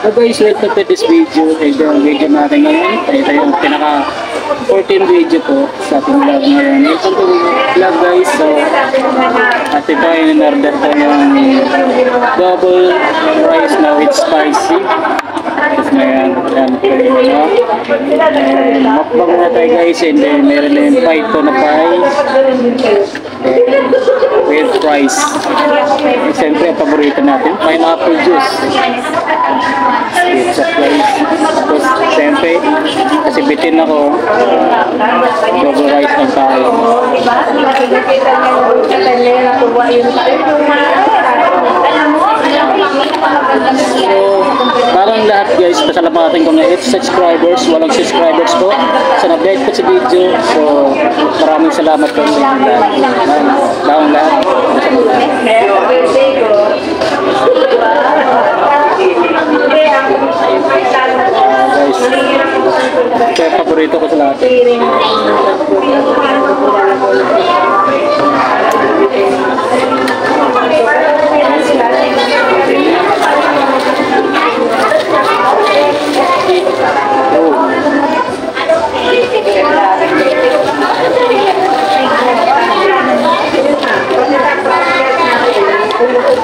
So guys, welcome to this video. Ito yung video natin ngayon. Ito yung pinaka 14 video ko sa ating vlog ngayon. Welcome to vlog guys. So, at ito ay in-order ko yung double rice now with spicy. Tapos ngayon, yan po yun. And mukbang na tayo guys. And then meron na yung pie to na pie. With rice. And siyempre ang paborito natin, pineapple juice. Pizza rice. Tapos siyempre, kasi bitin ako, double rice ang tayo. So, parang lahat guys, pasalamatan ko na 8 subscribers, walang subscribers po sa nag-like ko sa video. So, maraming salamat po sa lahat. Bawang lahat. Guys, ito yung paborito ko sa lahat.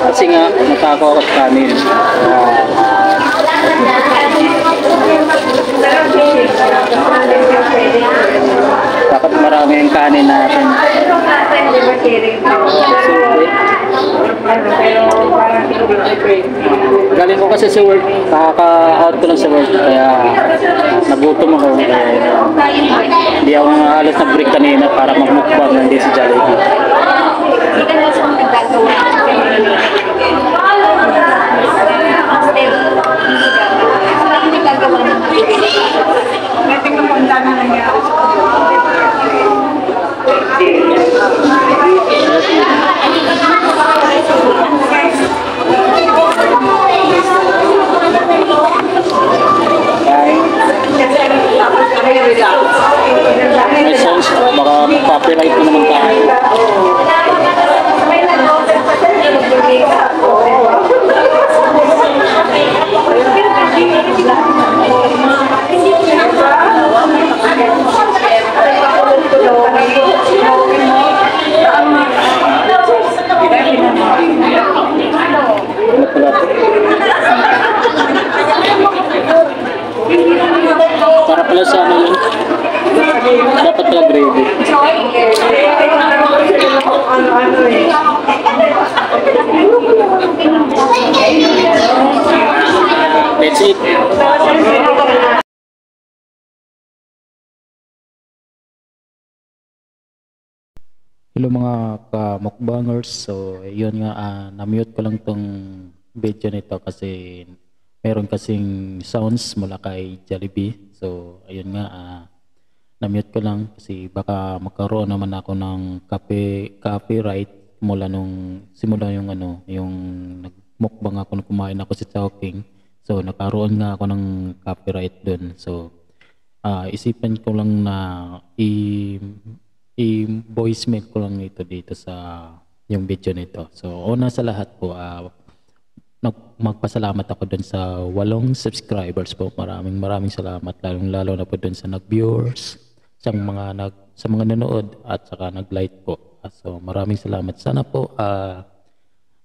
Kasi nga, natako ako sa kanin. Dapat marami yung kanin natin. Galing ko kasi sa work, kaka-out ko lang sa work, kaya nagutom ako. Hindi ako halos na-break kanina para magmukbang hindi sa Jollibee. May songs, baka copyright ko naman tayo. Para pala sa ano yun, dapat pala gravy. That's it. Hello mga ka-mukbangers. So yun nga, na-mute ko lang tong video nito kasi meron kasing sounds mula kay Jollibee. So ayun nga, na-mute ko lang kasi baka magkaroon naman ako ng copyright mula nung simula yung yung nagmukbang ako nung kumain ako sa Chowking. So nakaroon nga ako ng copyright dun. So isipan ko lang na i-voice mail ko lang ito dito sa yung video nito. So una sa lahat po, magpasalamat ako dun sa 8 subscribers po. Maraming salamat, lalo na po dun sa nag-viewers, sa mga nanood at saka nag-like po. So maraming salamat. Sana po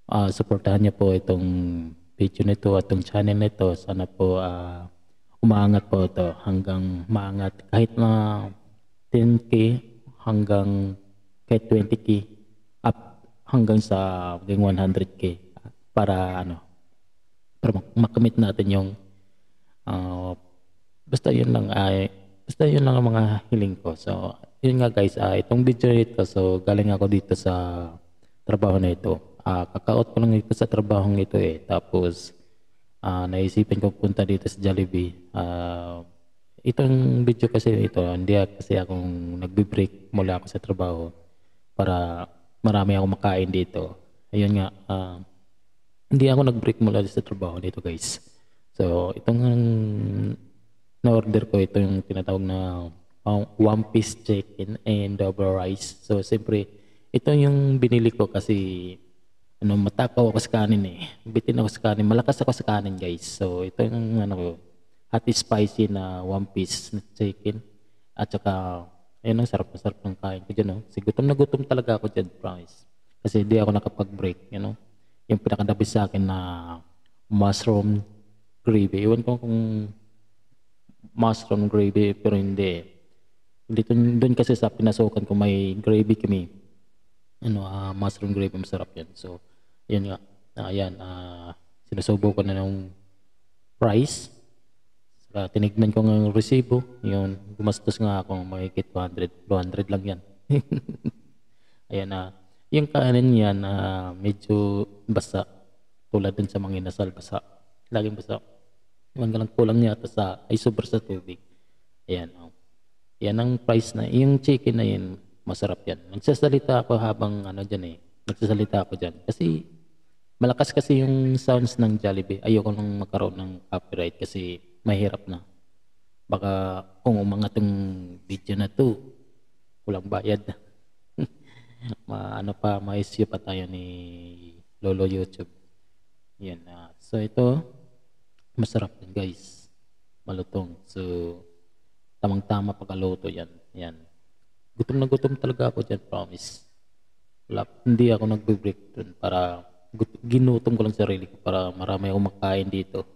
suportahan niyo po itong video nito at itong channel nito. Sana po umaangat po ito hanggang maangat kahit na 10k hanggang kahit 20k up hanggang sa 100k para makamit natin yung basta yun lang ang mga hiling ko. So yun nga guys, itong video nito, so galing ako dito sa trabaho na ito. Kaka-out ko lang dito sa trabaho nito tapos naisipan ko punta dito sa Jollibee. Itong video kasi ito, hindi kasi akong nagbe-break mula ako sa trabaho para marami akong makain dito. Ayun nga, hindi ako nag-break mula sa trabaho dito guys. So itong na-order ko, ito yung tinatawag na one piece chicken and double rice. So siyempre ito yung binili ko kasi ano, matakaw ako sa kanin eh. Bitin ako sa kanin. Malakas ako sa kanin, guys. So, ito yung ano ko, hot spicy na one piece na chicken. At saka, ayun ang sarap na sarap ng kain ko dyan, no? Kasi gutom na gutom talaga ako dyan, promise. Kasi hindi ako nakapag-break, you know? Yung pinakadabi sa akin na mushroom gravy. Iwan ko kung mushroom gravy, pero hindi. Dito, doon kasi sa pinasukan ko may gravy kami. Ano, mushroom gravy, masarap yan. So, yun nga. Ayan, sinusubo ko na ng price. Saka tinignan ko ng resibo. Yun, gumastos nga ako mahigit 200 lang yan. Ayan, yung kanin yan, medyo basa. Tulad din sa mga inasal, basa. Laging basa. Hanggang kulang yata sa, ay super sa tubig. Ayan, yan ang price na, yung chicken na yun, masarap yan. Nagsasalita ako habang ano dyan eh. Nagsasalita ako dyan. Kasi malakas kasi yung sounds ng Jollibee. Ayoko nang magkaroon ng copyright kasi mahirap na. Baka kung umangat yung video na to, kulang bayad. Ano pa, ma-issue pa tayo ni Lolo YouTube. Yan. So ito, masarap din guys. Malutong. So, tamang-tama pagkaluto yan. Yan. Gutom na gutom talaga ako dyan, promise. Hindi ako nagbe-break dun para ginutom ko lang sarili ko para marami akong makain dito.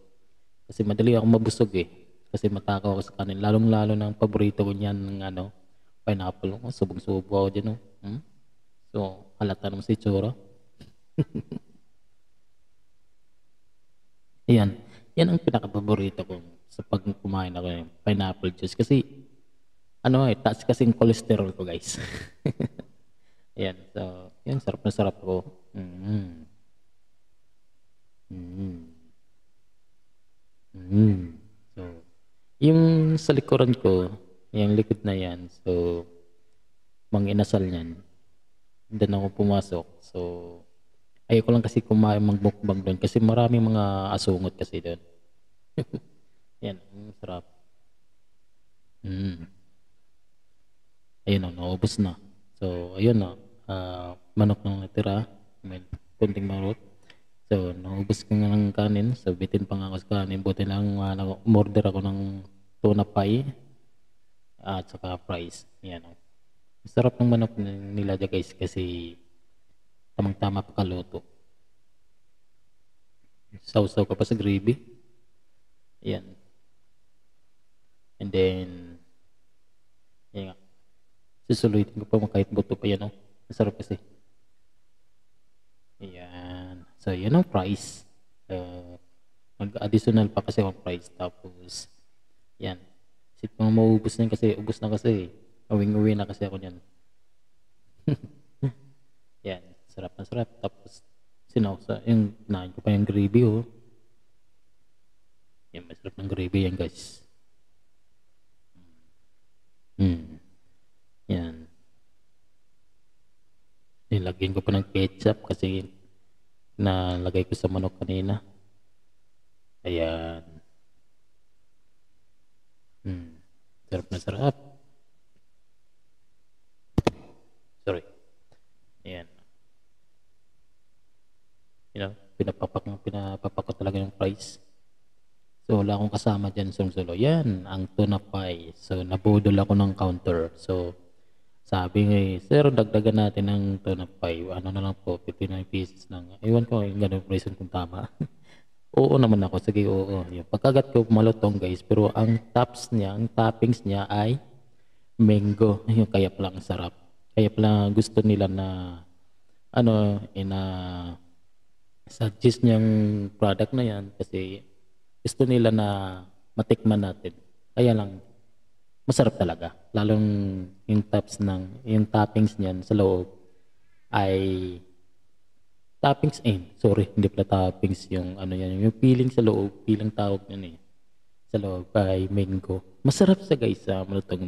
Kasi madali ako mabusog eh. Kasi matakaw ako sa kanin. Lalong-lalo ng paborito ko niyan ng ano, pineapple. Subong-subo ako dyan. So, halata naman si Chura. Yan. Yan ang pinaka-paborito ko sa pag kumain ako ng pineapple juice. Kasi, ano eh, taas kasing cholesterol ko guys. Yan. So, yan, sarap na sarap ko. Mm. Mm. Mm. So, yung sa likuran ko, yung likod na yan, so, mga inasal yan. Doon ako pumasok. So, ayoko lang kasi kumain magbukbang doon kasi maraming mga asungot kasi doon. Yan, sarap. Mm. Ayun o, naubos na. So, ayun o, manok na natira. May kunting manok. So, naubos ko nga ng kanin. So, bitin pa nga ako sa kanin. Buti lang umorder ako ng tuna pie at saka fries. Yan o. Sarap ng manok nila dyan guys kasi tamang-tama pa kaluto. Sausaw ka pa sa gravy. Yan. And then, yan nga. Susulutin ko pa kahit buto pa yan o. Masarap kasi. Ayan. So, yun ang price. Mag-additional pa kasi ang price. Tapos, yan. Isip ko maubos na yun kasi, ubos na kasi. Uwing-uwi na kasi ako yan. Yan. Sarap na sarap. Tapos, yung nain ko pa yung gravy oh. Yan, masarap ng gravy yan guys. Yan. Nilagyan ko pa ng ketchup kasi nalagay ko sa manok kanina. Ayan. Sarap na sarap. Sorry. Ayan. Pinapapak ko talaga yung fries. So, wala akong kasama dyan solo. Yan, ang tuna pie. So, nabudol ako ng counter. So, sabi nga sir, dagdagan natin ng tuna pie. Ano na lang po, 59 pieces lang. Ewan ko, yung ganun reason kung tama. Oo naman ako. Sige, oo. Yung pagkagat ko, malutong guys. Pero ang toppings niya ay mango. Yung kaya pala ang sarap. Kaya pala gusto nila na, suggest niyang product na yan kasi gusto nila na matikman natin. Kaya lang, masarap talaga. Lalong yung toppings niyan sa loob ay hindi pala toppings yung yung feeling sa loob, feeling tawag niyan eh. Sa loob ay mango. Masarap sa guys, malutong.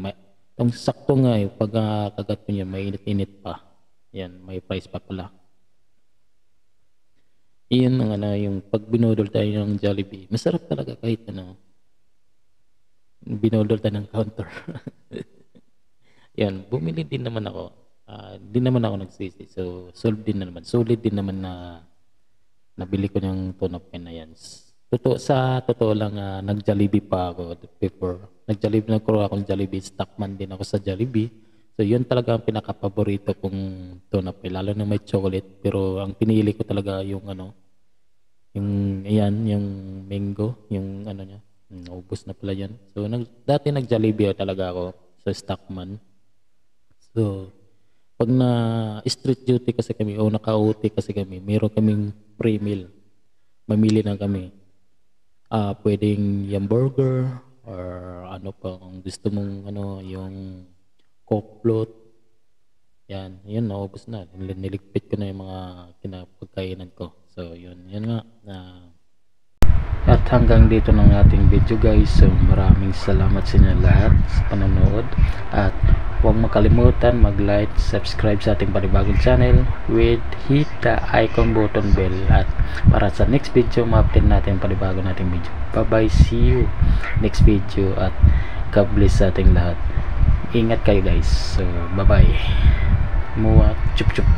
Itong sakto nga eh, pag kagat mo niya, may init-init pa. Yan, may price pa pala. Iyan ang yung pag binodol tayo ng Jollibee, masarap talaga kahit binodol tayo ng counter. Yan, bumili din naman ako. Di naman ako nagsisi. So, solid din naman na Nabili ko yung tuna pen na yan. Totoo lang, nag-Jollibee pa ako before. Nagkaroon akong Jollibee, stockman din ako sa Jollibee. So yun talaga ang pinaka-paborito kong tuna pen, lalo na may chocolate. Pero ang pinili ko talaga yung yung mango, yung niya. Naubos na pala yan. So dati nag-Jollibee talaga ako sa stockman. So pag na street duty kasi kami o naka-OT kasi kami, meron kaming free meal. Mamili na kami. Pwedeng yung burger or ano pa kung gusto mong yung coke float. Yan, yun naubos na. Niligpit ko na yung mga kinapagkainan ko. So yun nga. At hanggang dito ng ating video guys. So maraming salamat sa inyo lahat sa panonood. At huwag makalimutan mag-like, subscribe sa ating panibagong channel with hit the icon button bell. At para sa next video, ma-update natin panibagong nating video. Bye bye, see you next video at God bless sa ating lahat. Ingat kayo guys. So bye bye. Mua chup chup.